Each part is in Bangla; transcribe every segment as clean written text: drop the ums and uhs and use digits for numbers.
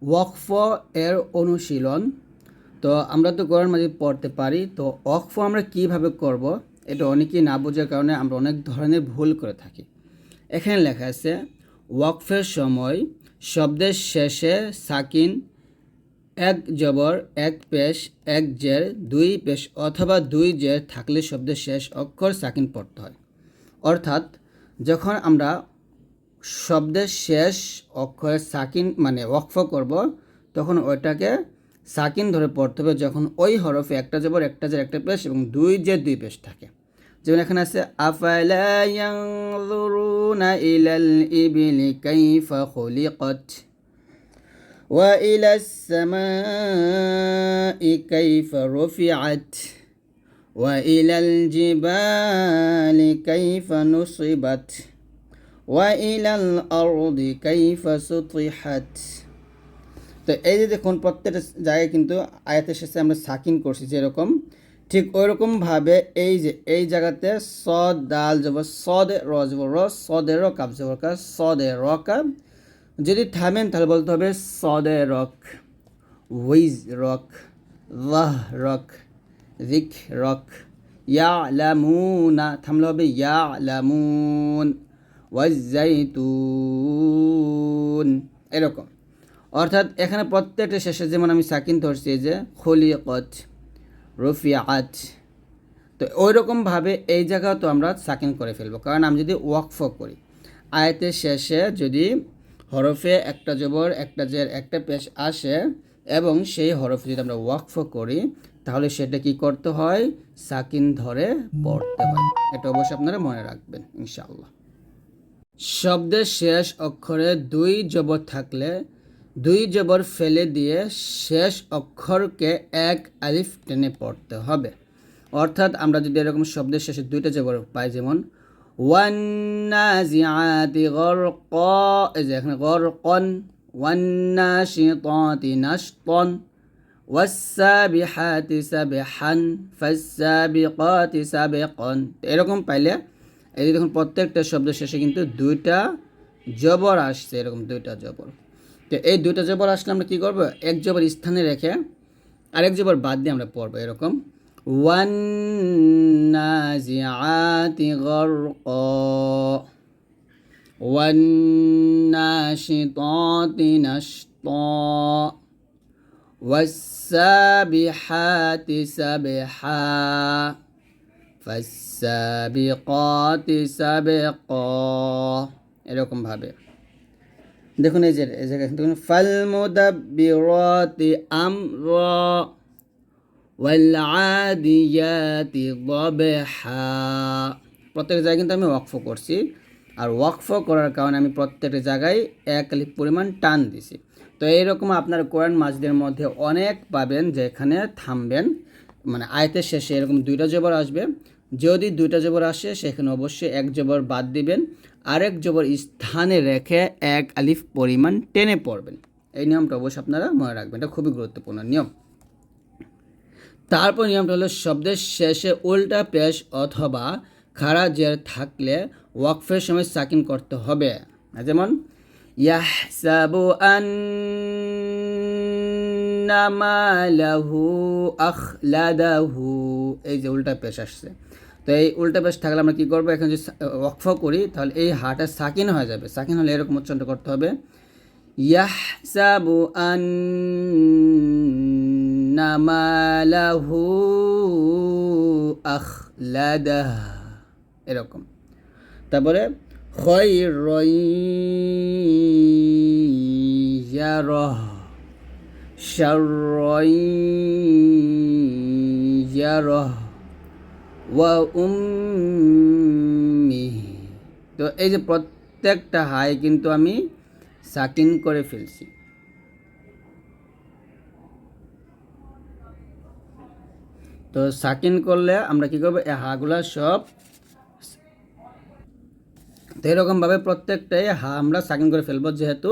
ওয়াকফ এর অনুশীলন। তো আমরা তো কোরআন মাজিদ পড়তে পারি, তো ওয়াকফ আমরা কিভাবে করব এটা অনেকেই না বোঝার কারণে আমরা অনেক ধরনের ভুল করে থাকি। এখানে লেখা আছে ওয়াকফের সময় শব্দের শেষে সাকিন, এক জবর, এক পেশ, এক জের, দুই পেশ অথবা দুই জের থাকলে শব্দের শেষ অক্ষর সাকিন পড়তে হয়। অর্থাৎ যখন আমরা শব্দের শেষ অক্ষরে সাকিন মানে ওয়াকফ করব, তখন ওইটাকে সাকিন ধরে পড়তে হবে যখন ওই হরফে একটা জবর, একটা জের, একটা পেশ এবং দুই জের, দুই পেশ থাকে। যেমন এখানে আছে আফালা ইয়ানজুরুনা ইলাল ইবিলি কাইফা খুলিকাত ওয়া ইলাস সামাই কাইফা রুফিআত ওয়া ইলাল জিবালি কাইফা নুসিবাত ওয়া ইলাল আরদি কাইফা সুতিহাত। তো এই যে দেখুন প্রত্যেকটা জায়গায় কিন্তু আয়াতের শেষে আমরা সাকিন করছি যেরকম, ঠিক ওই রকমভাবে এই যে এই জায়গাতে সদ দাল জবর সদে র জবর র, সদে র কাব জবর কা, সদে র কাব। যদি থামেন তাহলে বলতে হবে সদে রক, উইজ রক, লাহ রক, রিক রক, ইয়ালামুনা থামলে হবে ইয়ালামুন, ওয়াজ্জাইতুন, এরকম। অর্থাৎ এখানে প্রত্যেকটা শেষে যেমন আমি সাকিন ধরছি যে খলিকত, রফিআত, তো ওই রকমভাবে এই জায়গাও তো আমরা সাকিন করে ফেলবো। কারণ আমি যদি ওয়াকফ করি, আয়াতের শেষে যদি হরফে একটা জবর, একটা জের, একটা পেশ আসে এবং সেই হরফে যদি আমরা ওয়াকফ করি, তাহলে সেটা কি করতে হয়? সাকিন ধরে পড়তে হয়। এটা অবশ্যই আপনারা মনে রাখবেন ইনশাআল্লাহ। শব্দের শেষ অক্ষরে দুই জবর থাকলে দুই জবর ফেলে দিয়ে শেষ অক্ষরকে এক আলিফ টেনে পড়তে হবে। অর্থাৎ আমরা যদি এরকম শব্দের শেষে দুইটা জবর পাই, যেমন ওয়ান্নাজিআতি গরকা, এই যে এখানে গরকন, ওয়ান্নাশিতাতি নাশতান, ওয়াসসাবিহাতি সাবহান, ফাসসাবিকাতি সাবকান। এরকম পাইলে এই যে দেখুন প্রত্যেকটা শব্দের শেষে কিন্তু দুইটা জবর আসছে, এরকম দুইটা জবর। তো এই দুইটা জবর আসলে আমরা কী করবো? এক জবর স্থানে রেখে আরেক জবর বাদ দিয়ে আমরা পড়বো এরকম ওয়ান্নাজিআতি গরকা, ওয়ান্নাশিতাতি নাশতা, ওয়াসসাবিহাতি সাবহা, ফাসসাবিকাতি সাবকা, এরকমভাবে। দেখুন এই যে দেখুন ফাল মুদাব্বিরাতি আমরা, ওয়াল আদিয়াতি দাবহা। প্রত্যেক জায়গায় কিন্তু আমি ওয়াকফ করছি, আর ওয়াকফ করার কারণে আমি প্রত্যেকটা জায়গায় এক আলিফ পরিমাণ টান দিছি। তো এইরকম আপনার কোরআন মাজিদের মধ্যে অনেক পাবেন যেখানে থামবেন, মানে আয়াতের শেষে এরকম দুইটা জবর আসবে। যদি দুইটা জবর আসে সেখানে অবশ্যই এক জবর বাদ দিবেন, আরেক জবর স্থানে রেখে এক আলিফ পরিমাণ টেনে পড়বেন। এই নিয়মটা অবশ্যই আপনারা মনে রাখবেন, এটা খুবই গুরুত্বপূর্ণ নিয়ম। তারপর নিয়মটা হলো শব্দের শেষে উল্টা পেশ অথবা খাড়া জের থাকলে ওয়াকফের সময় সাকিন করতে হবে। যেমন ইয়াহসাবু আন্না মালাহু আখলাদাহু, এই যে উল্টা পেশ আসছে, তো এই উল্টা পেশ থাকলে আমরা কী করবো? এখন যদি ওয়াকফ করি তাহলে এই হাটা সাকিন হয়ে যাবে। সাকিন হলে এরকম উচ্চারণ করতে হবে ইয়াহসাবু আন্না মালাহু আখলাদাহ, এরকম। তারপরে খায়রান ইয়ারাহ, শাররান ইয়ারাহ, ওয়া উম্মিহি। তো এই যে প্রত্যেকটা হাই কিন্তু আমি সাকিন করে ফেলছি। তো সাকিন করলে আমরা কী করবো? এই হাগুলা সব, তো এরকমভাবে প্রত্যেকটাই হা আমরা সাকিন করে ফেলবো, যেহেতু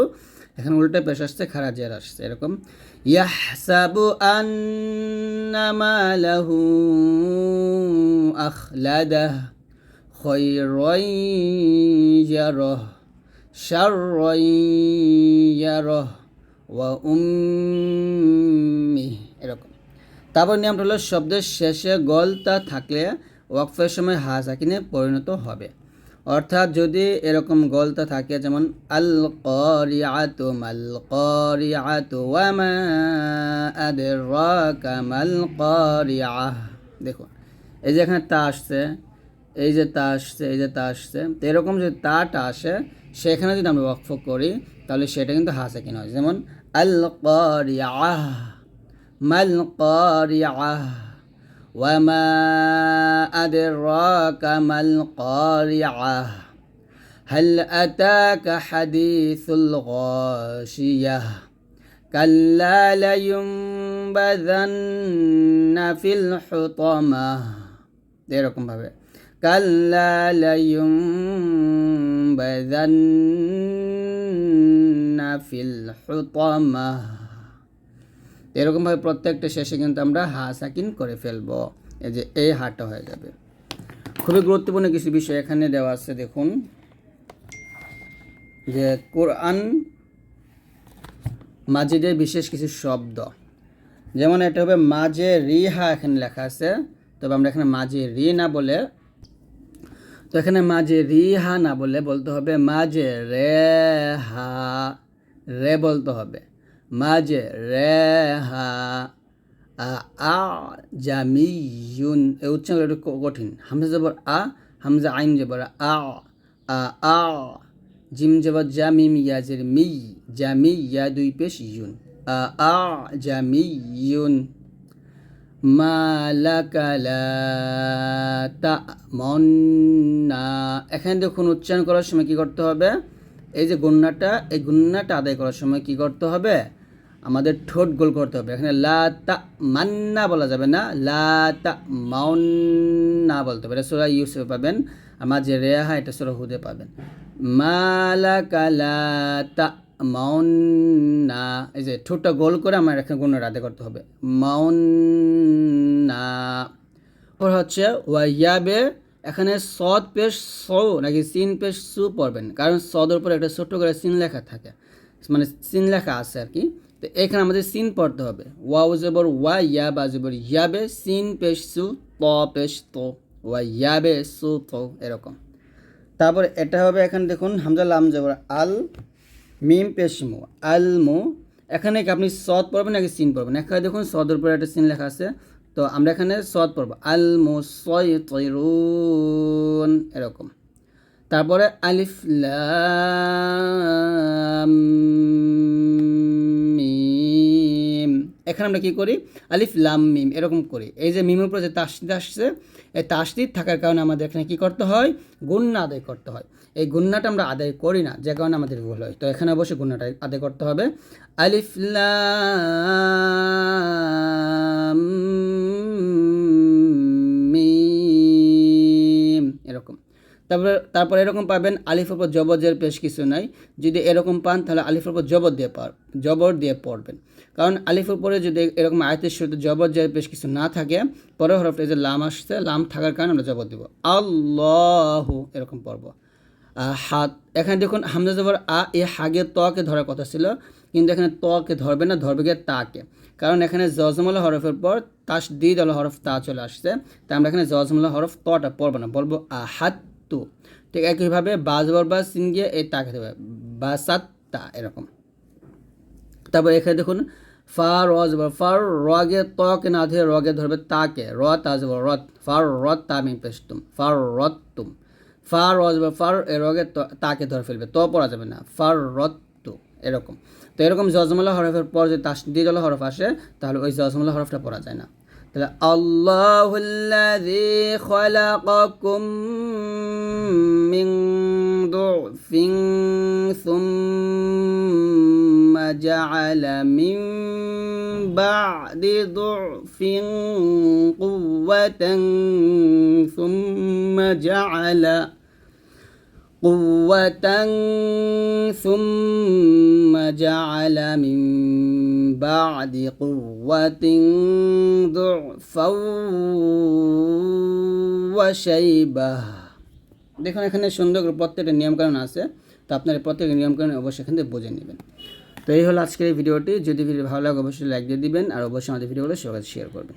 এখানে উল্টে পেশ আসছে, খাড়া জের আসছে। এরকম ইয়াহসাবু আন্না মালাহু আখলাদাহ, খায়রান ইয়ারাহ, শাররান ইয়ারাহ, ওয়া উম্মিহি এরকম। তারপর নিয়মটা হলো শব্দের শেষে গলতা থাকলে ওয়াকফের সময় হা সাকিনে পরিণত হবে। অর্থাৎ যদি এরকম গলতা থাকে, যেমন আল ক্বারিআতু মাল ক্বারিআতু ওয়া মা আদরাকা মাল ক্বারিআহ। দেখুন এই যে এখানে তা আসছে, এই যে তা আসছে, এই যে তা আসছে, তো এরকম যদি তাটা আসে সেখানে যদি আমরা ওয়াকফ করি তাহলে সেটা কিন্তু হা সাকিন হয়। যেমন আল ক্বারিআহ মাল ক্বারিআহ ওয়া মা আদরাকা মাল ক্বারিআহ হাল আতাকা হাদিসুল গাশিয়াহ কাল্লা লায়ুনবাযান্না ফিল হুতামাহ। এরকম ভাবে কাল্লা লায়ুনবাযান্না ফিল হুতামাহ। এরকমভাবে প্রত্যেকটা শেষে কিন্তু আমরা হা সাকিন করে ফেলবো। এই যে এই হাটা হয়ে যাবে। খুবই গুরুত্বপূর্ণ কিছু বিষয় এখানে দেওয়া আছে। দেখুন যে কোরআন মাজিদের বিশেষ কিছু শব্দ, যেমন এটা হবে মাঝে রিহা, এখানে লেখা আছে, তবে আমরা এখানে মাঝে রি না বলে, তো এখানে মাঝে রিহা না বলে বলতে হবে মাঝে রেহা, রে বলতে হবে মাঝে রেহা। আ জামিয়ুন, এই উচ্চারণ একটু কঠিন। হামজা জবর আ, হামজা আইন জবর আ, আ জিম জবর জা, মিম ইয়া জের মি, জামি ইয়া দুই পেশ ইউন, আ জামিয়ুন। মালাকা লা তা'মান্না, এখানে দেখুন উচ্চারণ করার সময় কি করতে হবে, এই যে গুন্নাটা, এই গুন্নাটা আদায় করার সময় কি করতে হবে, আমাদের ঠোঁট গোল করতে হবে। এখানে লা তা'মান্না বলা যাবে না, লা তা'মান্না বলতে হবে। এটা সূরা ইউসুফে পাবেন, আমার যে রেহা এটা সূরা হুদে পাবেন। মালাকা লা তা'মান্না, এই যে ঠোঁটটা গোল করে আমার এখানে গুন্নাটা আদায় করতে হবে, মাউন্না। পর হচ্ছে ওয়াইয়াবে, এখানে সদ পেশ সৌ নাকি সিন পেশ সু পড়বেন, কারণ সদের উপর একটা ছোট্ট করে সিন লেখা থাকে, মানে সিন লেখা আছে আর কি। তো এখানে আমাদের সিন পড়তে হবে, ওয়াও জবর ওয়া, ইয়া বা জবর ইয়াবে, সিন পেশ সু, ত পেশ তো, ওয়াইয়াবে সু তো এরকম। তারপর এটা হবে, এখানে দেখুন হামজা লাম জবর আল, মিম পেশ মু, আল মু। এখানে কি আপনি সদ পড়বেন নাকি সিন পড়বেন, এখানে দেখুন সদের উপরে একটা সিন লেখা আছে, তো আমরা এখানে সদ পড়ব, আল মুসাইতিরুন এরকম। তারপরে আলিফ লাম মিম, এখানে আমরা কি করি, আলিফ লাম মিম এরকম করি। এই যে মিমের উপরে যে তাসদিদ আসছে, এই তাসদিদ থাকার কারণে আমাদের এখানে কি করতে হয়, গুন্না আদায় করতে হয়। এই গুন্নাটা আমরা আদায় করি না, যে কারণে আমাদের ভুল হয়। তো এখানে অবশ্যই গুন্নাটা আদায় করতে হবে, আলিফ লাম মিম এরকম। তারপর এরকম পাবেন আলিফের উপর জবরের পেশ কিছু নাই, যদি এরকম পান তাহলে আলিফের উপর জবর দিয়ে পড়বেন। কারণ আলিফের উপরে যদি এরকম আয়াতের শুরুতে জবরের পেশ কিছু না থাকে, পরের হরফটা যে লাম আসছে, লাম থাকার কারণে আমরা জবর দিব, আল্লাহু এরকম পড়ব। হাত, এখানে দেখুন হামজা জবর আ, এ হাগে তকে ধরার কথা ছিল, কিন্তু এখানে তকে ধরবে না, ধরবে গিয়ে তাকে, কারণ এখানে জজমুল হরফের পর তাসদীদ আল হরফ তা চলে আসছে, তাই আমরা এখানে জজমুল হরফ তটা পড়বো না, বলবো আহাত। ঠিক একইভাবে বাজবর বা সিন গিয়ে এই তাকে দেবে, বা সাত্তা এরকম। তারপর এখানে দেখুন ফা রজবর ফার, রগে তকে না ধরে রগে ধরবে তাকে, র তাজবর রত, ফার রত তামিম পেশতুম, ফার রত তুম, ফা রজবর ফার, এ রগে তাকে ধরে ফেলবে, তো পড়া যাবে না, ফার রত তু এরকম। তো এরকম জজমুল্লাহ হরফের পর যদি তাসদীদ আল হরফ আসে তাহলে ওই জজমুল্লাহ হরফটা পড়া যায় না। তাহলে আল্লাহুল্লাযী খালাকাকুম মিন দুফিন সুম্মা জাআলা মিন বা'দি দুফিন কুওয়াতান সুম্মা জাআলা কুওয়াতান সুম্মা জাআলা মিন বা'দি কুওয়াতিন দুফাও ওয়া শাইবাহ। দেখুন এখানে সুন্দর করে প্রত্যেকটা নিয়মকানুন আছে, তো আপনার প্রত্যেকটা নিয়মকানুন অবশ্যই এখান থেকে বুঝে নেবেন। তো এই হলো আজকের এই ভিডিওটি। যদি ভিডিও ভালো লাগে অবশ্যই লাইক দিয়ে দিবেন আর অবশ্যই আমাদের ভিডিওগুলো সবার কাছে শেয়ার করবেন।